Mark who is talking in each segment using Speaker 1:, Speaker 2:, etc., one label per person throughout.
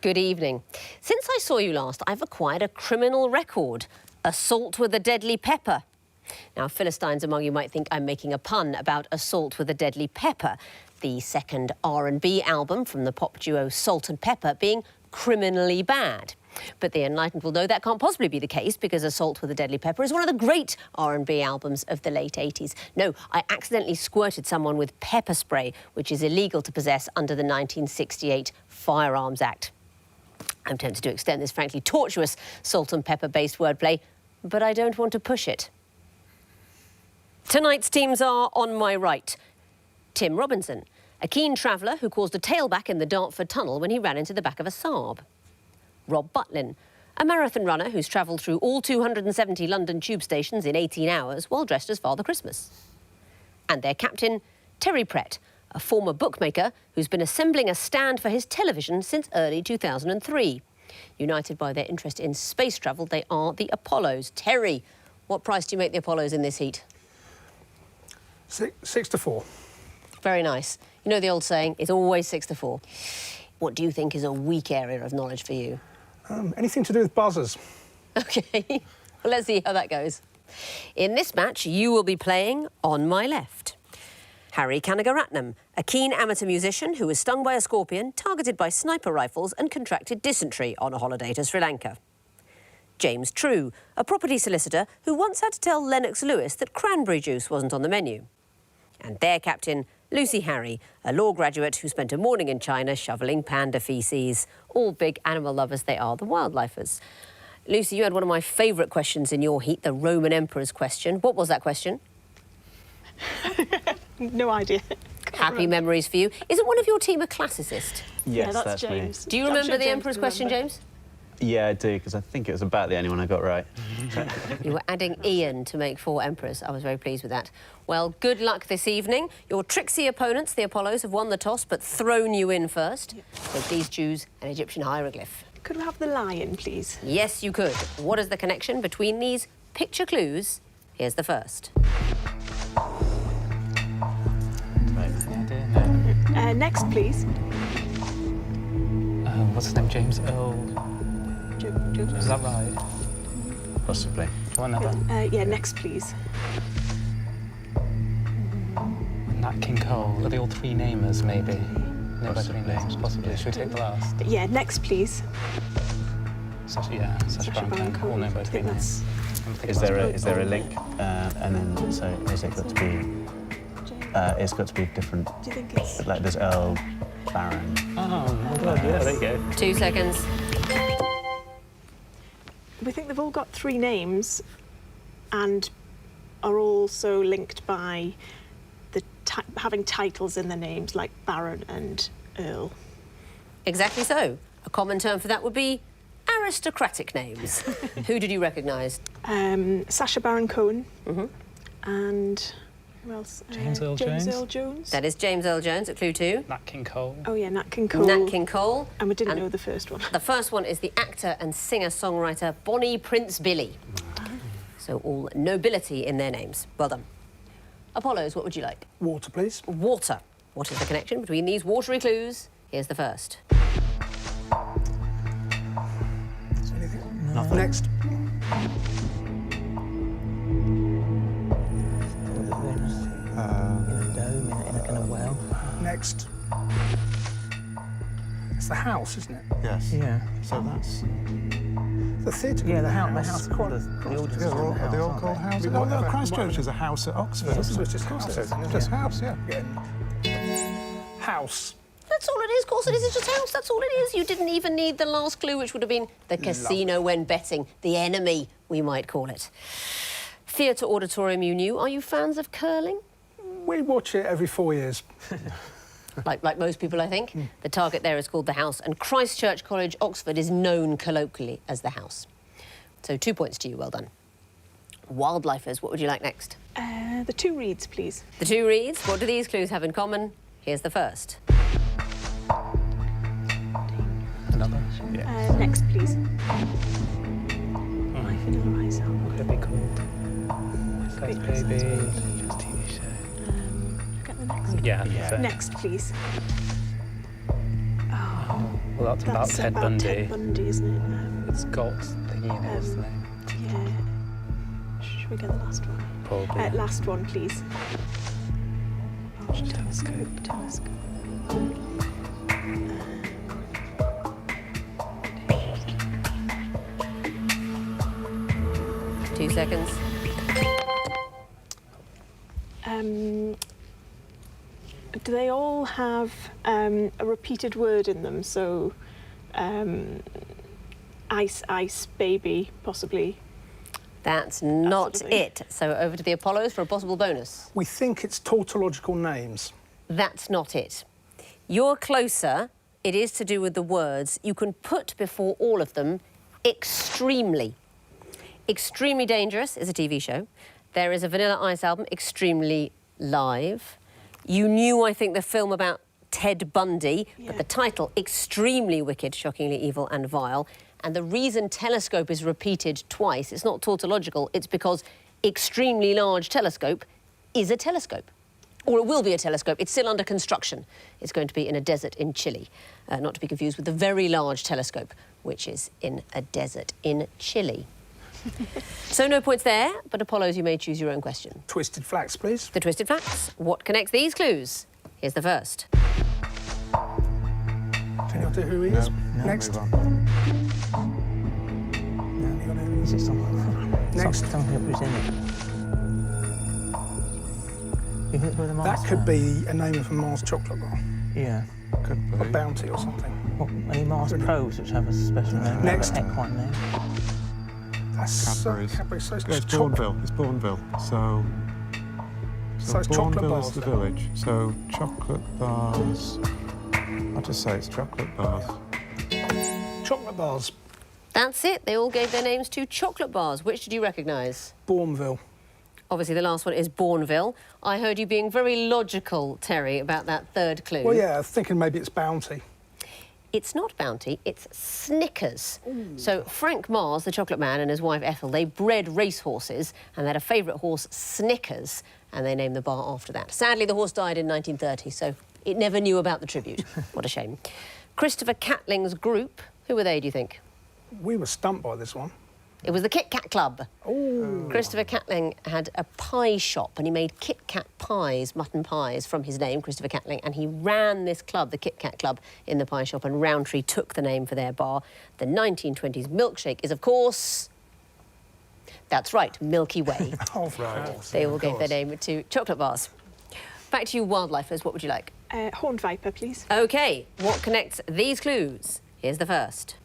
Speaker 1: Good evening. Since I saw you last, I've acquired a criminal record. Assault with a deadly pepper. Now, Philistines among you might think I'm making a pun about Assault with a Deadly Pepper, the second R&B album from the pop duo Salt and Pepper being criminally bad. But the enlightened will know that can't possibly be the case because Assault with a Deadly Pepper is one of the great R&B albums of the late 80s. No, I accidentally squirted someone with pepper spray, which is illegal to possess under the 1968 Firearms Act. I'm tempted to extend this frankly tortuous salt and pepper-based wordplay, but I don't want to push it. Tonight's teams are on my right. Tim Robinson, a keen traveller who caused a tailback in the Dartford Tunnel when he ran into the back of a Saab. Rob Butlin, a marathon runner who's travelled through all 270 London tube stations in 18 hours while dressed as Father Christmas. And their captain, Terry Prett, a former bookmaker who's been assembling a stand for his television since early 2003. United by their interest in space travel, they are the Apollos. Terry, what price do you make the Apollos in this heat?
Speaker 2: 6-4.
Speaker 1: Very nice. You know the old saying, it's always 6-4. What do you think is a weak area of knowledge for you?
Speaker 2: Anything to do with buzzers.
Speaker 1: OK, well, let's see how that goes. In this match, you will be playing on my left. Harry Kanagaratnam, a keen amateur musician who was stung by a scorpion, targeted by sniper rifles and contracted dysentery on a holiday to Sri Lanka. James True, a property solicitor who once had to tell Lennox Lewis that cranberry juice wasn't on the menu. And their captain, Lucy Harry, a law graduate who spent a morning in China shoveling panda feces. All big animal lovers they are, the wildlifers. Lucy, you had one of my favourite questions in your heat, the Roman Emperor's question. What was that question?
Speaker 3: No idea.
Speaker 1: Happy memories for you. Isn't one of your team a classicist?
Speaker 4: Yes,
Speaker 3: yeah,
Speaker 4: that's
Speaker 3: James.
Speaker 4: me.
Speaker 1: Do you remember the Emperor's question, James?
Speaker 4: Yeah, I do, because I think it was about the only one I got right.
Speaker 1: You were adding Ian to make 4 emperors. I was very pleased with that. Well, good luck this evening. Your tricksy opponents, the Apollos, have won the toss but thrown you in first. So please choose an Egyptian hieroglyph.
Speaker 3: Could we have the lion, please?
Speaker 1: Yes, you could. What is the connection between these picture clues? Here's the first.
Speaker 3: Next, please.
Speaker 5: What's his name? James Earl. Is that right?
Speaker 4: Possibly.
Speaker 5: Do you want another?
Speaker 3: Yeah, next, please.
Speaker 5: Nat King Cole. Are they all 3 namers, maybe? No, by 3 names, possibly. Should we take the last?
Speaker 3: Yeah, next, please.
Speaker 5: Sacha Baron Cohen. All named by 3 names.
Speaker 4: Is there a link? And then, so is it got to be? It's got to be different.
Speaker 3: Do you think it's
Speaker 4: Like there's Earl, Baron.
Speaker 5: Oh, God, yeah, there you go.
Speaker 1: 2 seconds.
Speaker 3: We think they've all got 3 names and are also linked by the having titles in their names, like Baron and Earl.
Speaker 1: Exactly so. A common term for that would be aristocratic names. Who did you recognise?
Speaker 3: Sacha Baron Cohen. And who else?
Speaker 5: James Earl
Speaker 3: James
Speaker 5: Jones.
Speaker 3: Earl Jones.
Speaker 1: That is James Earl Jones at clue 2.
Speaker 5: Nat King Cole.
Speaker 3: Oh, yeah, Nat King Cole.
Speaker 1: Nat King Cole.
Speaker 3: And we didn't know the first one.
Speaker 1: The first one is the actor and singer-songwriter Bonnie Prince Billy. So all nobility in their names. Well done. Apollos, what would you like?
Speaker 2: Water, please.
Speaker 1: Water. What is the connection between these watery clues? Here's the first.
Speaker 2: Is there anything? Nothing. Next.
Speaker 5: In a dome, in a well.
Speaker 2: Next. It's the house, isn't it?
Speaker 4: Yes.
Speaker 5: Yeah.
Speaker 4: So that's.
Speaker 2: The theatre.
Speaker 5: Yeah, the house.
Speaker 2: Quite
Speaker 5: The audience is in the
Speaker 6: Are
Speaker 5: house,
Speaker 6: they all
Speaker 5: aren't
Speaker 6: called
Speaker 5: they?
Speaker 6: houses?
Speaker 2: Well,
Speaker 6: No,
Speaker 2: no,
Speaker 6: Christchurch is a house at Oxford, isn't it?
Speaker 2: It's just house.
Speaker 6: Just house, yeah.
Speaker 2: House.
Speaker 1: That's all it is, of course it is. It's just house, that's all it is. You didn't even need the last clue, which would have been the casino when betting. The enemy, we might call it. Theatre auditorium you knew. Are you fans of curling?
Speaker 2: We watch it every 4 years.
Speaker 1: Like most people, I think. The target there is called the House, and Christchurch College, Oxford, is known colloquially as the House. So 2 points to you, well done. Wildlifers, what would you like next?
Speaker 3: The 2 reeds, please.
Speaker 1: The 2 reeds, what do these clues have in common? Here's the first.
Speaker 5: Another?
Speaker 4: Yeah.
Speaker 3: Next, please.
Speaker 5: My
Speaker 3: Vanilla Ice Out.
Speaker 5: What could it be called? First Baby.
Speaker 6: Just TV show.
Speaker 3: Get the next.
Speaker 5: Yeah.
Speaker 4: Yeah.
Speaker 3: Next, please. Oh.
Speaker 5: Well, that's about Ted
Speaker 3: about
Speaker 5: Bundy.
Speaker 3: Ted Bundy, isn't it?
Speaker 5: It's got thingy in it, what's the name?
Speaker 3: Yeah. Should we get the last one?
Speaker 5: Probably.
Speaker 3: Last one, please. Large telescope.
Speaker 1: Two seconds.
Speaker 3: Do they all have a repeated word in them? So, ice, baby, possibly.
Speaker 1: That's not
Speaker 3: sort of thing.
Speaker 1: it. So over to the Apollos for a possible bonus.
Speaker 2: We think it's tautological names.
Speaker 1: That's not it. You're closer. It is to do with the words. You can put before all of them extremely. Extremely Dangerous is a TV show. There is a Vanilla Ice album, Extremely Live. You knew, I think, the film about Ted Bundy, but the title, Extremely Wicked, Shockingly Evil and Vile. And the reason telescope is repeated twice, it's not tautological, it's because extremely large telescope is a telescope. Or it will be a telescope. It's still under construction. It's going to be in a desert in Chile. Not to be confused with the very large telescope, which is in a desert in Chile. So no points there, but Apollos, you may choose your own question.
Speaker 2: Twisted Flax, please.
Speaker 1: The Twisted Facts. What connects these clues? Here's the first.
Speaker 2: Can you do who he is?
Speaker 6: No,
Speaker 2: Next.
Speaker 6: move on.
Speaker 2: Yeah, you got who he
Speaker 7: Is
Speaker 2: is.
Speaker 7: it someone?
Speaker 2: Next.
Speaker 7: Something who's in it. You think it's where the Mars
Speaker 2: That could
Speaker 7: found?
Speaker 2: be a name of a Mars chocolate bar.
Speaker 7: Yeah.
Speaker 6: Could
Speaker 2: A
Speaker 6: be.
Speaker 2: bounty or something.
Speaker 7: What, any Mars probes which have a special name?
Speaker 2: Next.
Speaker 7: Equine name.
Speaker 2: That's
Speaker 6: Cadbury's.
Speaker 2: Cadbury's. So it's
Speaker 6: It's
Speaker 2: choc-
Speaker 6: Bourneville. It's Bourneville. So
Speaker 2: it's chocolate
Speaker 6: Bourneville
Speaker 2: bars
Speaker 6: is the
Speaker 2: then.
Speaker 6: village. So chocolate bars. I'll just say it's chocolate bars.
Speaker 2: Chocolate bars.
Speaker 1: That's it. They all gave their names to chocolate bars. Which did you recognise?
Speaker 2: Bourneville.
Speaker 1: Obviously, the last one is Bourneville. I heard you being very logical, Terry, about that third clue.
Speaker 2: Well, yeah, thinking maybe it's bounty.
Speaker 1: It's not Bounty, it's Snickers. So Frank Mars, the chocolate man, and his wife Ethel, they bred racehorses and they had a favourite horse, Snickers, and they named the bar after that. Sadly, the horse died in 1930, so it never knew about the tribute. What a shame. Christopher Catling's group, who were they, do you think?
Speaker 2: We were stumped by this one.
Speaker 1: It was the Kit Kat Club.
Speaker 2: Oh.
Speaker 1: Christopher Catling had a pie shop and he made Kit Kat pies, mutton pies, from his name, Christopher Catling, and he ran this club, the Kit Kat Club, in the pie shop, and Rowntree took the name for their bar. The 1920s milkshake is, of course... That's right, Milky Way.
Speaker 2: Oh, right.
Speaker 1: They all gave their name to chocolate bars. Back to you wildlifers, what would you like?
Speaker 3: Horned viper, please.
Speaker 1: OK, what connects these clues? Here's the first.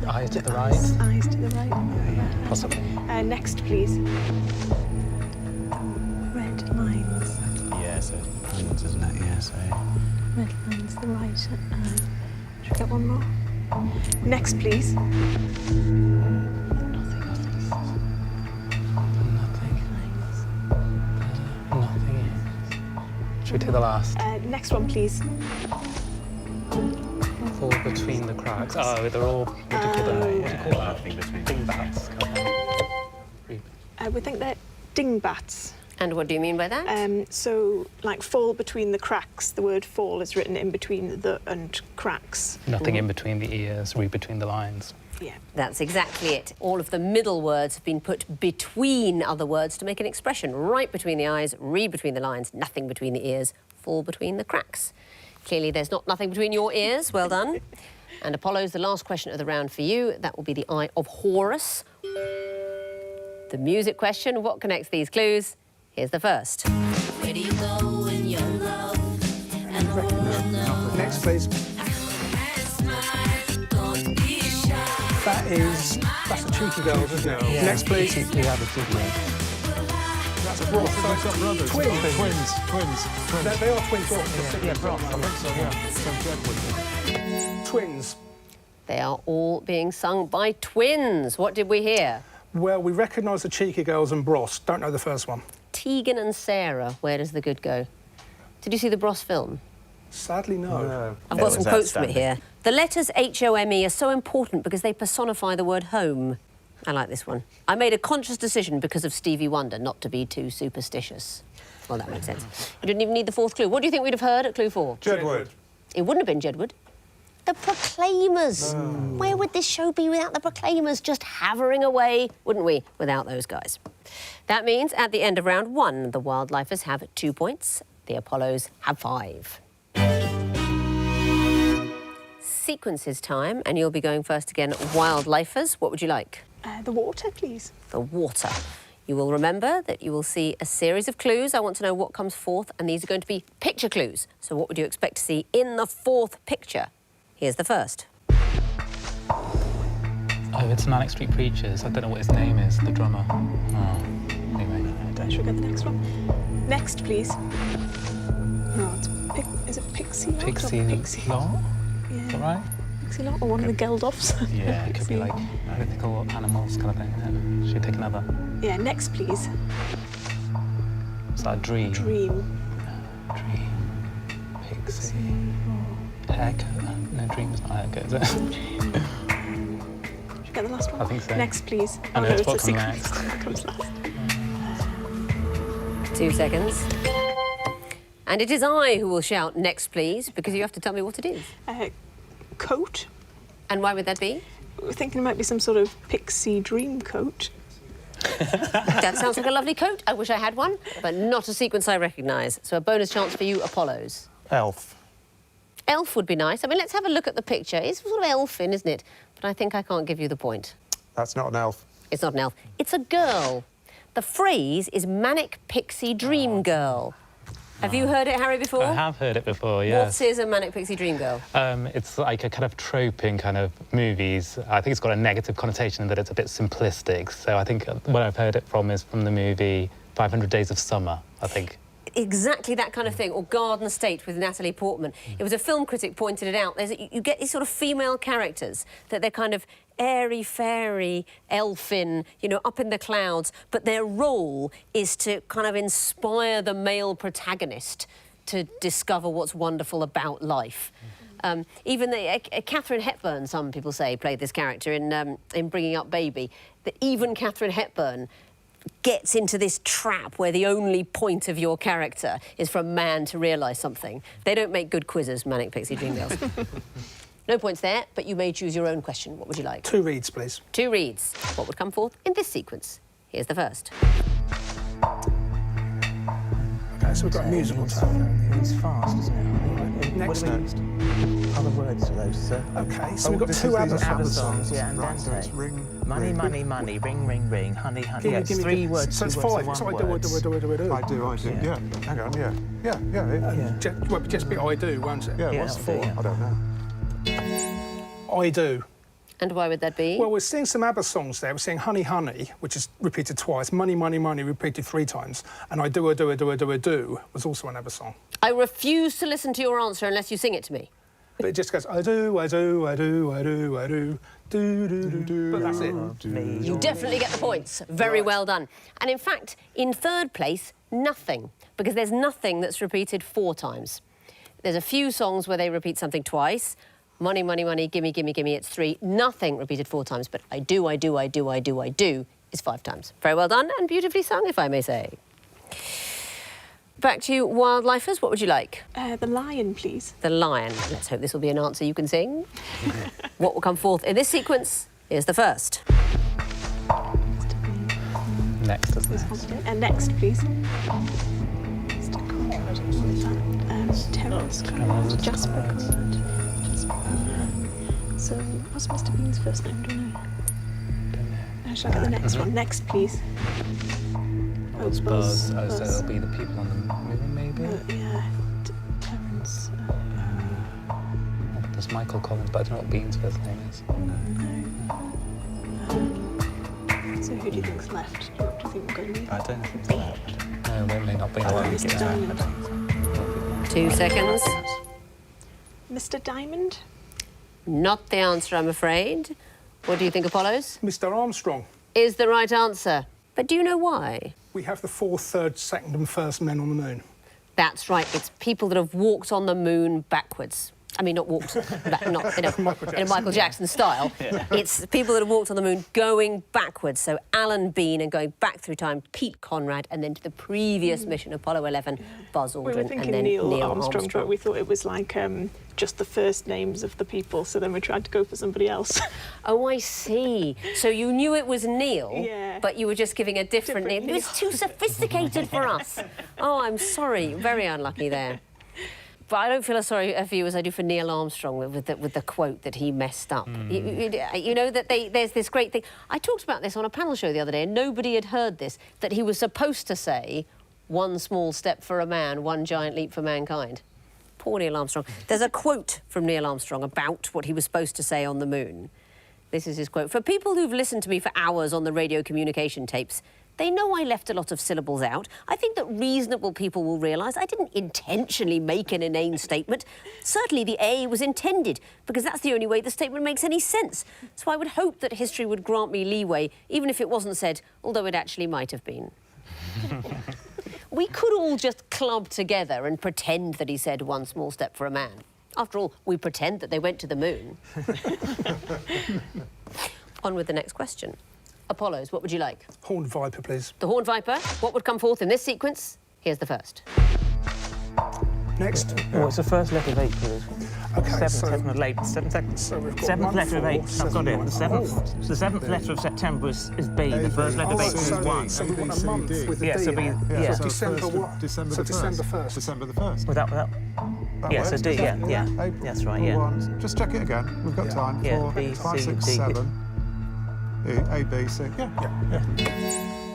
Speaker 5: Eyes to the right.
Speaker 3: Eyes to the right.
Speaker 5: Possibly.
Speaker 3: Next, please. Red lines.
Speaker 4: Yeah, so hands, isn't it? Yeah, so.
Speaker 3: Red lines, the right. Should we get one more? Next, please.
Speaker 5: Nothing. Should we take the last?
Speaker 3: Next one, please.
Speaker 5: Fall between the cracks. Oh, they're all, what do you call them? What do you call that?
Speaker 4: Nothing between.
Speaker 5: Dingbats.
Speaker 3: We think they're dingbats.
Speaker 1: And what do you mean by that?
Speaker 3: So, like, fall between the cracks. The word fall is written in between the and cracks.
Speaker 5: Nothing in between the ears, read between the lines.
Speaker 3: Yeah.
Speaker 1: That's exactly it. All of the middle words have been put between other words to make an expression. Right between the eyes, read between the lines, nothing between the ears, fall between the cracks. Clearly, there's nothing between your ears. Well done. And Apollo's the last question of the round for you. That will be the Eye of Horus. The music question, what connects these clues? Here's the first.
Speaker 8: Where do you go in your love? And the world knows.
Speaker 2: Next, please. That's the Cheeky Girls, isn't it?
Speaker 7: Yeah.
Speaker 2: Next, please.
Speaker 7: We have a cheeky
Speaker 2: That's Bros.
Speaker 6: So it's got brothers.
Speaker 2: Twins.
Speaker 6: Twins.
Speaker 2: They are twins.
Speaker 7: Yeah, Bros.
Speaker 6: I think so, yeah. So Jed would be.
Speaker 2: Twins.
Speaker 1: They are all being sung by twins. What did we hear?
Speaker 2: Well, we recognise the Cheeky Girls and Bros. Don't know the first one.
Speaker 1: Tegan and Sarah, where does the good go? Did you see the Bros film?
Speaker 2: Sadly, no.
Speaker 1: I've
Speaker 4: It
Speaker 1: got some
Speaker 4: was
Speaker 1: quotes from it
Speaker 4: outstanding.
Speaker 1: here. The letters H-O-M-E are so important because they personify the word home. I like this one. I made a conscious decision because of Stevie Wonder not to be too superstitious. Well, that makes sense. You didn't even need the fourth clue. What do you think we'd have heard at clue 4?
Speaker 6: Jedward.
Speaker 1: It wouldn't have been Jedward. The Proclaimers. Where would this show be without the Proclaimers? Just havering away, wouldn't we, without those guys? That means at the end of round 1, the Wildlifers have 2 points. The Apollos have 5. Sequences time, and you'll be going first again. Wildlifers, what would you like?
Speaker 3: The water, please.
Speaker 1: The water. You will remember that you will see a series of clues. I want to know what comes forth, and these are going to be picture clues. So what would you expect to see in the 4th picture? Here's the first.
Speaker 5: Oh, it's Manic Street Preachers. I don't know what his name is, the drummer. Oh, anyway.
Speaker 3: Should we get the next one? Next, please. No, is it Pixie Lot?
Speaker 5: Pixie
Speaker 3: Or
Speaker 5: Lot?
Speaker 3: Yeah.
Speaker 5: Is that right?
Speaker 3: Pixie Lot or one of the Geldofs?
Speaker 5: Yeah, it could be like mythical animals kind of thing. Yeah. Should we take another?
Speaker 3: Yeah, next, please.
Speaker 5: Is that a dream?
Speaker 3: Dream.
Speaker 5: Dream. Pixie. Haircut. No, dream's not haircut, is it?
Speaker 3: Should we get the last one?
Speaker 5: I think so.
Speaker 3: Next, please.
Speaker 5: I know, it's what
Speaker 3: a
Speaker 5: comes
Speaker 3: sequence.
Speaker 5: next.
Speaker 3: What comes last?
Speaker 1: 2 seconds. And it is I who will shout next, please, because you have to tell me what it is.
Speaker 3: Coat.
Speaker 1: And why would that be?
Speaker 3: We're thinking it might be some sort of pixie dream coat.
Speaker 1: That sounds like a lovely coat. I wish I had one, but not a sequence I recognise. So a bonus chance for you, Apollos.
Speaker 6: Elf.
Speaker 1: Elf would be nice. I mean, let's have a look at the picture. It's sort of elfin, isn't it? But I think I can't give you the point.
Speaker 6: That's not an elf.
Speaker 1: It's not an elf. It's a girl. The phrase is manic pixie dream girl. Have you heard it, Harry, before?
Speaker 5: I have heard it before, yes.
Speaker 1: What is a manic pixie dream girl?
Speaker 5: It's like a kind of trope in kind of movies. I think it's got a negative connotation in that it's a bit simplistic. So I think what I've heard it from is from the movie 500 Days of Summer, I think.
Speaker 1: Exactly that kind of thing, or Garden State with Natalie Portman. It was a film critic pointed it out. You get these sort of female characters that they're kind of airy-fairy, elfin, you know, up in the clouds, but their role is to kind of inspire the male protagonist to discover what's wonderful about life. Even Catherine Hepburn, some people say, played this character in Bringing Up Baby. That even Catherine Hepburn gets into this trap where the only point of your character is for a man to realise something. They don't make good quizzes, Manic Pixie Dream Girls. No points there, but you may choose your own question. What would you like?
Speaker 2: 2 reads, please.
Speaker 1: 2 reads. What would come forth in this sequence? Here's the first.
Speaker 2: OK, so we've got a musical tone.
Speaker 7: It's fast, isn't it?
Speaker 2: Next.
Speaker 7: Other words to those, sir.
Speaker 2: OK, so we've got 2 ABBA songs.
Speaker 7: Yeah, and
Speaker 6: Right, so
Speaker 7: Dante.
Speaker 6: it's ring,
Speaker 7: Money,
Speaker 6: ring.
Speaker 7: money, money, ring, ring, ring, honey, honey.
Speaker 2: Gimme,
Speaker 7: Yeah, it's
Speaker 2: gimme,
Speaker 7: 3
Speaker 2: gimme.
Speaker 7: words,
Speaker 2: So it's
Speaker 7: 2 words,
Speaker 2: 5.
Speaker 7: and
Speaker 2: So I
Speaker 7: 1
Speaker 2: do.
Speaker 7: word.
Speaker 6: I do. Yeah. Hang on, yeah.
Speaker 2: Well, just be I do, won't it?
Speaker 6: Yeah,
Speaker 7: Yeah,
Speaker 6: what's the
Speaker 7: that'll do,
Speaker 6: 4?
Speaker 7: yeah.
Speaker 6: I don't know.
Speaker 2: I do.
Speaker 1: And why would that be?
Speaker 2: Well, we're seeing some ABBA songs there. We're seeing Honey, Honey, which is repeated twice. Money, Money, Money, repeated 3 times. And I do was also an ABBA song.
Speaker 1: I refuse to listen to your answer unless you sing it to me.
Speaker 2: But it just goes, I do, do. But that's it.
Speaker 1: You definitely get the points. Very well done. And in fact, in 3rd place, nothing, because there's nothing that's repeated 4 times. There's a few songs where they repeat something twice. Money, money, money, gimme, gimme, gimme, it's 3. Nothing repeated 4 times, but I do is 5 times. Very well done and beautifully sung, if I may say. Back to you, Wildlifers. What would you like?
Speaker 3: The lion, please.
Speaker 1: The lion. Let's hope this will be an answer you can sing. What will come forth in this sequence? Here's the first.
Speaker 5: Next, isn't it?
Speaker 3: And next, please. Terrorist. Jasper. So, what's Mr. Bean's first name? Do you know? Shall I get the next one? Next, please.
Speaker 5: It's Buzz. Oh, so it'll be the people on the moon, maybe?
Speaker 3: Yeah. Terrence.
Speaker 5: There's Michael Collins, but I don't know what Bean's first name is.
Speaker 3: So who do you think's left? Do you think we're going to be?
Speaker 5: I don't think it's left. No, there may not be.
Speaker 3: Mr. Diamond.
Speaker 1: 2 seconds.
Speaker 3: Mr. Diamond?
Speaker 1: Not the answer, I'm afraid. What do you think, Apollos?
Speaker 2: Mr. Armstrong.
Speaker 1: Is the right answer. But do you know why?
Speaker 2: We have the 4th, 3rd, 2nd and 1st men on the moon.
Speaker 1: That's right. It's people that have walked on the moon backwards. I mean, not walked, not in a Michael Jackson style. It's people that have walked on the moon going backwards. So Alan Bean and going back through time, Pete Conrad, and then to the previous mission, Apollo 11, Buzz Aldrin,
Speaker 3: We were thinking
Speaker 1: and then
Speaker 3: Neil Armstrong, but we thought it was like just the first names of the people, so then we tried to go for somebody else.
Speaker 1: Oh, I see. So you knew it was Neil,
Speaker 3: Yeah.
Speaker 1: but you were just giving a different name. It was too sophisticated for us. Oh, I'm sorry. Very unlucky there. But I don't feel as sorry for you as I do for Neil Armstrong with the quote that he messed up. You know that there's this great thing. I talked about this on a panel show the other day, and nobody had heard this, that he was supposed to say, "One small step for a man, one giant leap for mankind." Poor Neil Armstrong. There's a quote from Neil Armstrong about what he was supposed to say on the moon. This is his quote. "For people who've listened to me for hours on the radio communication tapes, they know I left a lot of syllables out. I think that reasonable people will realise I didn't intentionally make an inane statement. Certainly the A was intended, because that's the only way the statement makes any sense. So I would hope that history would grant me leeway, even if it wasn't said, although it actually might have been." We could all just club together and pretend that he said one small step for a man. After all, we pretend that they went to the moon. On with the next question. Apollos, what would you like?
Speaker 2: Horned Viper, please.
Speaker 1: The Horned Viper. What would come forth in this sequence? Here's the first.
Speaker 2: Next.
Speaker 7: Oh, it's the first letter of April.
Speaker 2: Okay,
Speaker 7: Seventh of late.
Speaker 2: So we've got
Speaker 7: Seventh
Speaker 2: 1,
Speaker 7: letter of
Speaker 2: 4,
Speaker 7: April. I've got it. The seventh. The seventh letter of September is B. The first letter of April is 1.
Speaker 2: So we want a month with the
Speaker 7: Yeah,
Speaker 2: D
Speaker 7: so
Speaker 2: in it.
Speaker 7: yeah.
Speaker 2: So December
Speaker 6: first of
Speaker 2: what?
Speaker 6: December
Speaker 2: So
Speaker 6: the
Speaker 2: December
Speaker 6: 1st.
Speaker 2: 1st.
Speaker 6: December the 1st.
Speaker 7: Without.
Speaker 6: That
Speaker 7: Yeah, so
Speaker 6: works.
Speaker 7: D. Yeah.
Speaker 6: April
Speaker 7: That's right. Yeah.
Speaker 6: 1. Just check it again. We've got time.
Speaker 7: Yeah,
Speaker 6: 4,
Speaker 7: B,
Speaker 6: 5,
Speaker 7: C,
Speaker 6: 6,
Speaker 7: D.
Speaker 6: 7. A, B, C. Yeah.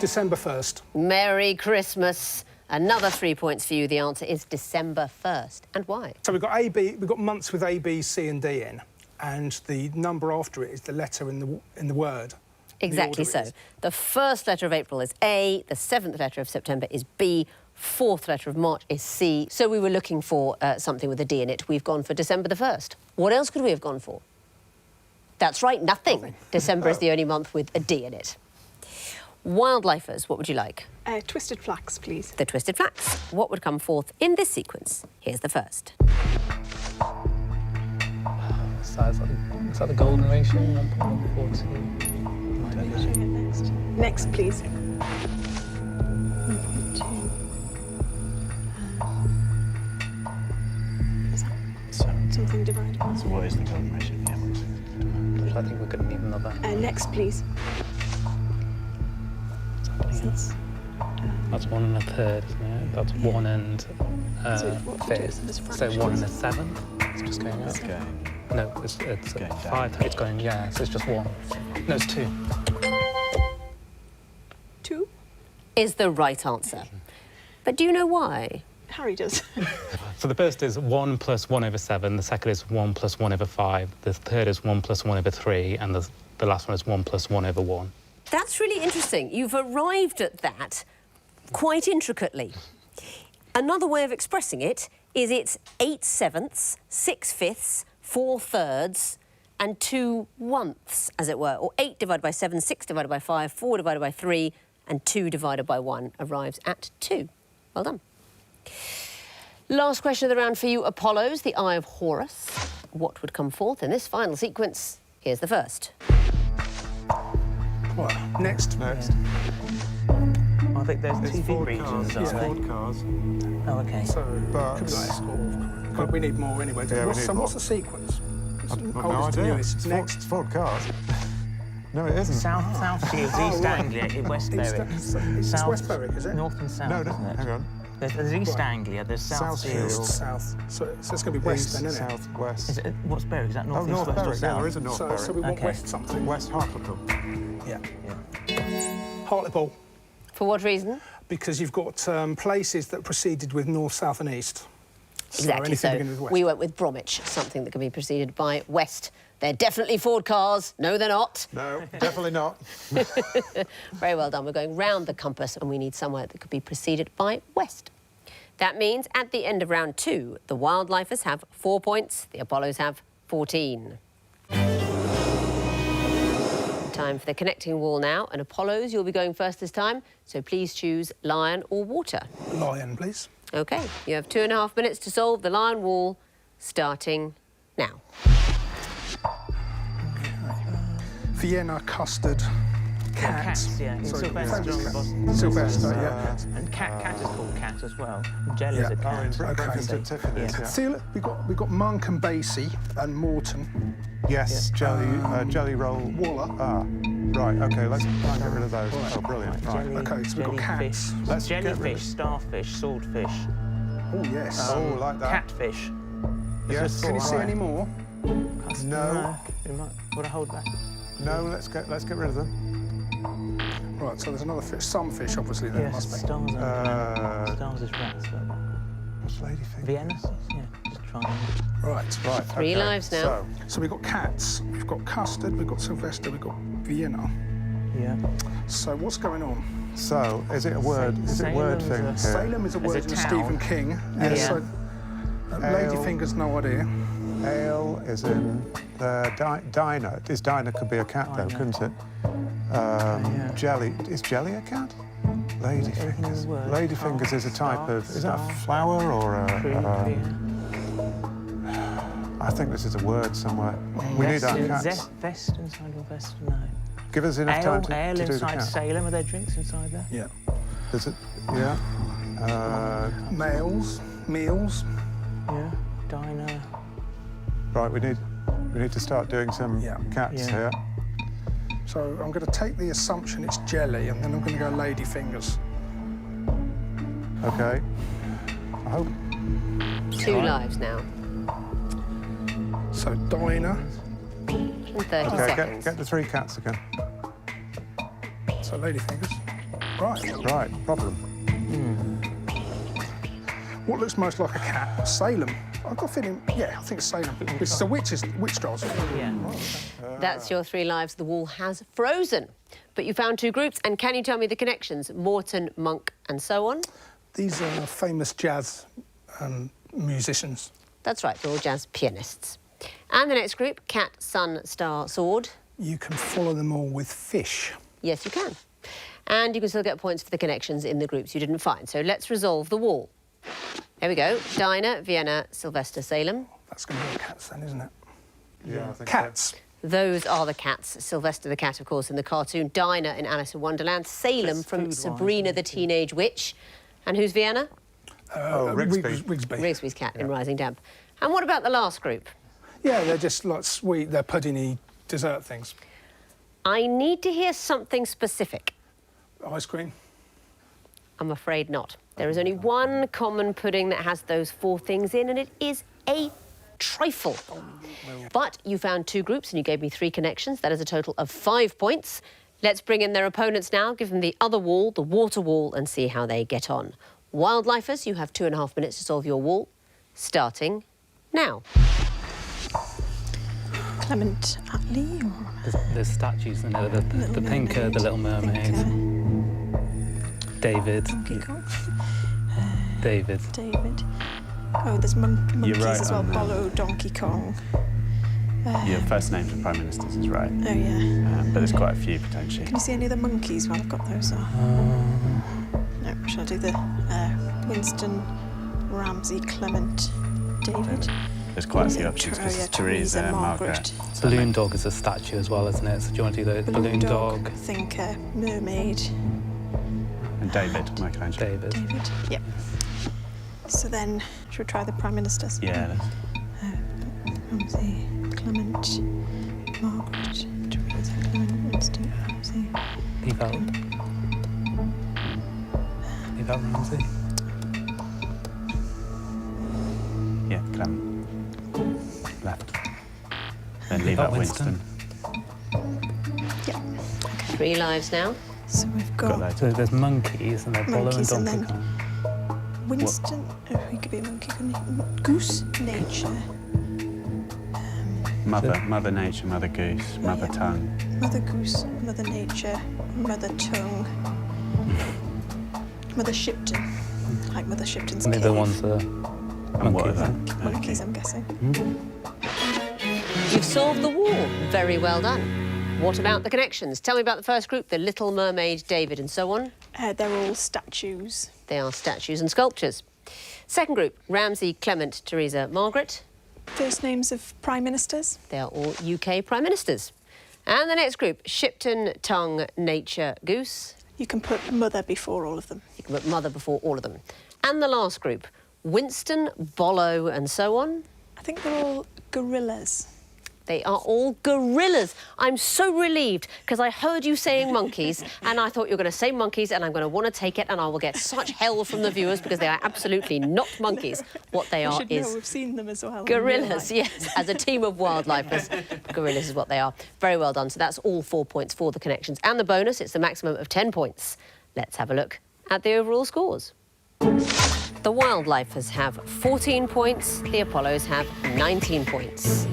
Speaker 2: December 1st.
Speaker 1: Merry Christmas. Another 3 points for you. The answer is December 1st. And why?
Speaker 2: So we've got months with A, B, C and D in, and the number after it is the letter in the word.
Speaker 1: Exactly
Speaker 2: The
Speaker 1: so.
Speaker 2: order it is.
Speaker 1: The first letter of April is A, the seventh letter of September is B, fourth letter of March is C. So we were looking for something with a D in it. We've gone for December the 1st. What else could we have gone for? That's right, nothing. December is the only month with a D in it. Wildlifers, what would you like?
Speaker 3: Twisted Flax, please.
Speaker 1: The Twisted Flax. What would come forth in this sequence? Here's the first.
Speaker 5: Is that the golden ratio? 1.142.
Speaker 3: Next, please. 1.2. Is that something divided by?
Speaker 4: So what is the golden ratio? Yeah, what is it?
Speaker 5: I think we're going to need another.
Speaker 3: Next, please.
Speaker 5: That's 1 1/3, isn't it? That's 1 and
Speaker 3: what do we do?
Speaker 5: fifth.
Speaker 3: There's
Speaker 5: So
Speaker 3: fractions.
Speaker 5: 1 1/7. It's just going up.
Speaker 4: Okay.
Speaker 5: No, it's
Speaker 4: going down.
Speaker 5: 5. It's going, yeah, so it's just 1. No, it's 2.
Speaker 3: 2?
Speaker 1: Is the right answer. But do you know why?
Speaker 3: Harry does.
Speaker 5: So the first is 1 plus 1/7. The second is 1 plus 1/5. The third is 1 plus 1/3. And the last one is 1 plus 1/1.
Speaker 1: That's really interesting. You've arrived at that quite intricately. Another way of expressing it is it's 8/7, 6/5, 4/3, and 2/1, as it were. Or 8 divided by 7, 6 divided by 5, 4 divided by 3, and 2 divided by 1 arrives at 2. Well done. Last question of the round for you, Apollos, the Eye of Horus. What would come forth in this final sequence? Here's the first.
Speaker 2: Well, next.
Speaker 7: I think there's
Speaker 6: It's
Speaker 7: TV
Speaker 6: Ford
Speaker 7: regions,
Speaker 6: cars.
Speaker 7: aren't
Speaker 6: It's
Speaker 7: they?
Speaker 6: Ford cars.
Speaker 7: Oh, okay.
Speaker 2: So
Speaker 6: But-
Speaker 2: could be like Escort. But we need more anyway.
Speaker 6: Yeah, we need
Speaker 2: So
Speaker 6: more.
Speaker 2: what's the sequence?
Speaker 6: I've no
Speaker 2: Oldest to
Speaker 6: idea.
Speaker 2: newest.
Speaker 6: It's
Speaker 2: Next.
Speaker 6: Ford cars. No, it isn't.
Speaker 7: South Shields, East
Speaker 2: right.
Speaker 7: Anglia, West Berwick.
Speaker 2: It's West Berwick, is it?
Speaker 7: North and South,
Speaker 6: No,
Speaker 7: isn't it?
Speaker 6: hang on.
Speaker 7: There's East
Speaker 2: Right.
Speaker 7: Anglia, there's South
Speaker 6: South
Speaker 7: Shields.
Speaker 6: Shields.
Speaker 2: South. So it's going to be west
Speaker 6: East,
Speaker 2: then, isn't it?
Speaker 6: south, west.
Speaker 7: Is it, what's Berwick? Is that North,
Speaker 6: Oh,
Speaker 7: East,
Speaker 6: North
Speaker 7: West, or
Speaker 6: Berwick. Yeah,
Speaker 7: South?
Speaker 6: there is a North
Speaker 2: So
Speaker 6: Berwick.
Speaker 2: we want
Speaker 7: Okay.
Speaker 2: west something.
Speaker 6: West Hartlepool.
Speaker 2: Yeah.
Speaker 7: Yeah.
Speaker 2: Hartlepool,
Speaker 1: For what reason?
Speaker 2: because you've got places that proceeded with north, south and east.
Speaker 1: Exactly
Speaker 2: anything
Speaker 1: so.
Speaker 2: beginning with west.
Speaker 1: We went with Bromwich, something that can be preceded by West. They're definitely Ford cars. No, they're not.
Speaker 6: No, definitely not.
Speaker 1: Very well done. We're going round the compass and we need somewhere that could be preceded by West. That means at the end of round 2, the Wildlifers have 4 points, the Apollos have 14. Time for the connecting wall now. And Apollos, you'll be going first this time, so please choose lion or water.
Speaker 2: Lion, please.
Speaker 1: OK, you have 2.5 minutes to solve the lion wall, starting now.
Speaker 2: Vienna custard. Cat.
Speaker 7: Cats, yeah.
Speaker 2: Sorry,
Speaker 7: Sylvester on the bottom.
Speaker 2: Sylvester, yeah.
Speaker 7: And cat is called cat as well. Jelly's a cat.
Speaker 6: Breakfast at Tiffany's, yeah.
Speaker 2: See, look, we got Monk and Basie and Morton.
Speaker 6: Yes, jelly roll.
Speaker 2: Waller.
Speaker 6: Ah, right, OK, let's try and get rid of those. Oh, brilliant, right.
Speaker 2: OK, so we've got cats.
Speaker 6: Let's get rid
Speaker 7: Jellyfish,
Speaker 6: of...
Speaker 7: starfish, swordfish.
Speaker 2: Oh, yes.
Speaker 6: Oh, like that.
Speaker 7: Catfish.
Speaker 6: Yes.
Speaker 2: Can you see any more?
Speaker 6: No.
Speaker 7: You might want to hold back.
Speaker 6: No, let's get rid of them.
Speaker 2: Right, so there's another fish. Some fish, obviously, there
Speaker 7: Yes,
Speaker 2: must be.
Speaker 7: stars. Stars is rats.
Speaker 6: What's ladyfinger?
Speaker 7: Vienna? Yeah, just try and...
Speaker 2: Right.
Speaker 1: Three lives now.
Speaker 2: So we've got cats, we've got custard, we've got Sylvester, we've got Vienna.
Speaker 7: Yeah.
Speaker 2: So what's going on?
Speaker 6: So, is it a word? Is it a word thing here?
Speaker 2: Salem is a word in
Speaker 7: town.
Speaker 2: Stephen King.
Speaker 7: Yeah.
Speaker 2: So, Ladyfinger's no idea.
Speaker 6: Ale is in diner. Diner could be a cat, though, couldn't it? Jelly. Is jelly a cat? Ladyfingers. Ladyfingers is a type of... Is that a flower or a... I think this is a word somewhere. We need our cats.
Speaker 7: Vest inside your vest? No.
Speaker 6: Give us enough time to
Speaker 7: Ale
Speaker 6: do the
Speaker 7: inside
Speaker 6: cat.
Speaker 7: Salem. Are there drinks inside there?
Speaker 2: Yeah.
Speaker 6: Is it? Yeah.
Speaker 2: Males, meals.
Speaker 7: Yeah. Diner.
Speaker 6: Right, we need to start doing some cats here.
Speaker 2: So I'm going to take the assumption it's jelly, and then I'm going to go ladyfingers.
Speaker 6: Okay. I hope.
Speaker 1: 2 lives now.
Speaker 2: So diner.
Speaker 1: And 30
Speaker 6: Okay,
Speaker 1: seconds.
Speaker 6: get the 3 cats again.
Speaker 2: So ladyfingers. Right.
Speaker 6: Right, problem.
Speaker 2: What looks most like a cat? Salem. I've got a feeling, yeah, I think it's Salem. It's a witch trials.
Speaker 7: Yeah.
Speaker 1: That's your 3 lives. The wall has frozen. But you found 2 groups, and can you tell me the connections? Morton, Monk, and so on?
Speaker 2: These are famous jazz musicians.
Speaker 1: That's right, they're all jazz pianists. And the next group, cat, sun, star, sword.
Speaker 2: You can follow them all with fish.
Speaker 1: Yes, you can. And you can still get points for the connections in the groups you didn't find. So let's resolve the wall. There we go. Dinah, Vienna, Sylvester, Salem.
Speaker 2: That's going to be cats then, isn't it?
Speaker 6: Yeah, I think
Speaker 2: Cats.
Speaker 1: Those are the cats. Sylvester the cat, of course, in the cartoon. Dinah in Alice in Wonderland. Salem
Speaker 7: That's
Speaker 1: from
Speaker 7: food-wise,
Speaker 1: Sabrina
Speaker 7: isn't
Speaker 1: the
Speaker 7: it?
Speaker 1: Teenage Witch. And who's Vienna?
Speaker 6: Rigsby.
Speaker 2: Rigsby.
Speaker 1: Rigsby's cat in Rising Damp. And what about the last group?
Speaker 2: Yeah, they're just like sweet, they're puddingy dessert things.
Speaker 1: I need to hear something specific.
Speaker 2: Ice cream.
Speaker 1: I'm afraid not. There is only one common pudding that has those 4 things in, and it is a trifle. But you found 2 groups and you gave me 3 connections. That is a total of 5 points. Let's bring in their opponents now, give them the other wall, the water wall, and see how they get on. Wildlifers, you have 2.5 minutes to solve your wall, starting now.
Speaker 3: Clement Attlee or
Speaker 5: There's statues in there. The pink, the Little Mermaid. David.
Speaker 3: Donkey Kong?
Speaker 5: David.
Speaker 3: David. Oh, there's monkeys
Speaker 4: right
Speaker 3: as well.
Speaker 4: on that.
Speaker 3: Bolo, Donkey Kong.
Speaker 4: Your first names of prime ministers is right.
Speaker 3: Oh, yeah.
Speaker 4: But there's quite a few potentially.
Speaker 3: Can you see any of the monkeys? Well, I've got those. No, shall I do the Winston, Ramsay, Clement, David?
Speaker 4: There's quite a few options because
Speaker 3: yeah,
Speaker 4: it's Theresa, Margaret.
Speaker 5: Balloon dog is a statue as well, isn't it? So do you want to do the balloon dog?
Speaker 3: Thinker, Mermaid,
Speaker 4: And David, Michelangelo.
Speaker 5: David.
Speaker 3: David. Yep. So then, should we try the Prime Ministers?
Speaker 4: Yeah.
Speaker 3: Ramsay, Clement, Margaret, Theresa, Clement, Winston, Ramsay.
Speaker 5: Leave out Ramsay.
Speaker 4: Yeah, Clement. Left. Then leave out Winston.
Speaker 3: Yep.
Speaker 1: 3 lives now.
Speaker 3: So we've
Speaker 4: Got
Speaker 3: got
Speaker 4: loads.
Speaker 5: So there's monkeys and they're Bolo and
Speaker 3: Monkeys and
Speaker 5: Donkey
Speaker 3: then-
Speaker 5: Kong.
Speaker 3: Winston. Oh, he could be a monkey, couldn't he? Goose, nature,
Speaker 4: Mother Nature, Mother Goose, Mother
Speaker 3: yeah.
Speaker 4: Tongue.
Speaker 3: Mother Goose, Mother Nature, Mother Tongue, Mother Shipton. Like Mother Shipton's
Speaker 5: And the
Speaker 3: cave.
Speaker 5: other ones are
Speaker 4: And what
Speaker 5: monkeys.
Speaker 4: other?
Speaker 3: Monkeys, I'm guessing.
Speaker 1: You've solved the wall. Very well done. What about the connections? Tell me about the first group, the Little Mermaid, David, and so on.
Speaker 3: They're all statues.
Speaker 1: They are statues and sculptures. Second group, Ramsay, Clement, Theresa, Margaret.
Speaker 3: First names of prime ministers.
Speaker 1: They are all UK prime ministers. And the next group, Shipton, Tongue, Nature, Goose.
Speaker 3: You can put mother before all of them.
Speaker 1: You can put mother before all of them. And the last group, Winston, Bollo, and so on.
Speaker 3: I think they're all gorillas.
Speaker 1: They are all gorillas. I'm so relieved because I heard you saying monkeys and I thought you were going to say monkeys and I'm going to want to take it and I will get such hell from the viewers because they are absolutely not monkeys. What they are
Speaker 3: should
Speaker 1: is...
Speaker 3: know, we've seen them as well.
Speaker 1: Gorillas, yes, as a team of wildlifers. Gorillas is what they are. Very well done. So that's all 4 points for the connections. And the bonus, it's the maximum of 10 points. Let's have a look at the overall scores. The wildlifers have 14 points. The Apollos have 19 points.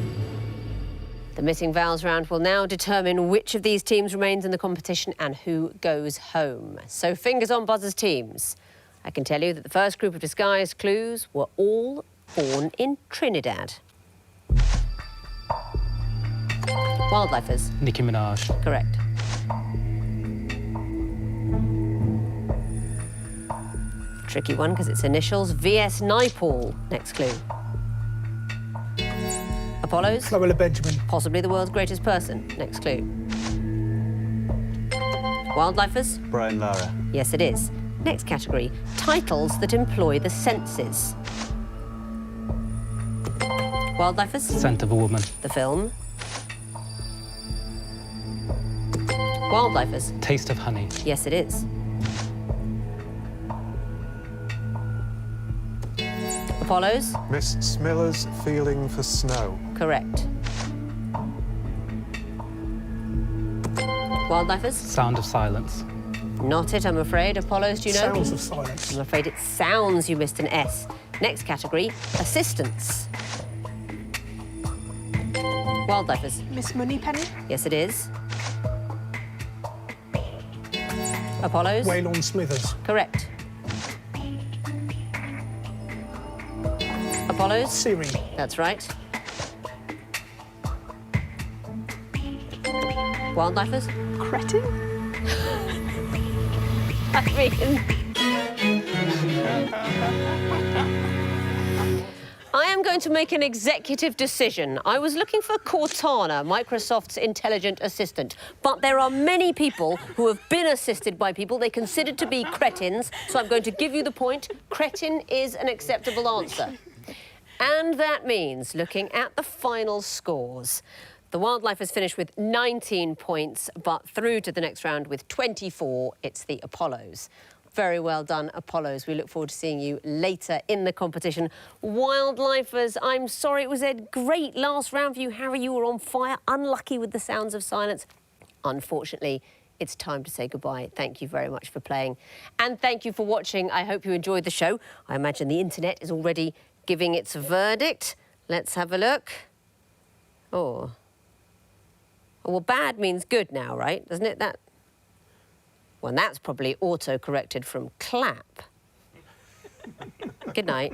Speaker 1: The missing vowels round will now determine which of these teams remains in the competition and who goes home. So fingers on buzzers, teams. I can tell you that the first group of disguised clues were all born in Trinidad. Wildlifers.
Speaker 5: Nicki Minaj.
Speaker 1: Correct. Tricky one because it's initials. V.S. Naipaul. Next clue. Apollos.
Speaker 2: Florilla Benjamin.
Speaker 1: Possibly the world's greatest person. Next clue. Wildlifers.
Speaker 4: Brian Lara.
Speaker 1: Yes, it is. Next category. Titles that employ the senses. Wildlifers.
Speaker 5: Scent of a Woman.
Speaker 1: The film. Wildlifers.
Speaker 5: Taste of Honey.
Speaker 1: Yes, it is. Apollos.
Speaker 6: Miss Smiller's Feeling for Snow.
Speaker 1: Correct. Wildlifers.
Speaker 5: Sound of Silence.
Speaker 1: Not it, I'm afraid. Apollos, do you know?
Speaker 2: Sounds of Silence.
Speaker 1: I'm afraid it sounds you missed an S. Next category, assistance. Wildlifers.
Speaker 3: Miss Moneypenny.
Speaker 1: Yes, it is. Apollos.
Speaker 2: Waylon Smithers.
Speaker 1: Correct. Apollos.
Speaker 2: Siri.
Speaker 1: That's right. Wildlifers.
Speaker 3: Cretin.
Speaker 1: I mean... I am going to make an executive decision. I was looking for Cortana, Microsoft's intelligent assistant, but there are many people who have been assisted by people they considered to be cretins, so I'm going to give you the point. Cretin is an acceptable answer. And that means, looking at the final scores, the Wildlifers finished with 19 points, but through to the next round with 24, it's the Apollos. Very well done, Apollos. We look forward to seeing you later in the competition. Wildlifers, I'm sorry, it was a great last round for you. Harry, you were on fire, unlucky with the sounds of silence. Unfortunately, it's time to say goodbye. Thank you very much for playing. And thank you for watching. I hope you enjoyed the show. I imagine the internet is already giving its verdict. Let's have a look. Oh. Oh, well, bad means good now, right? Doesn't it? That. Well, that's probably auto-corrected from clap. Good night.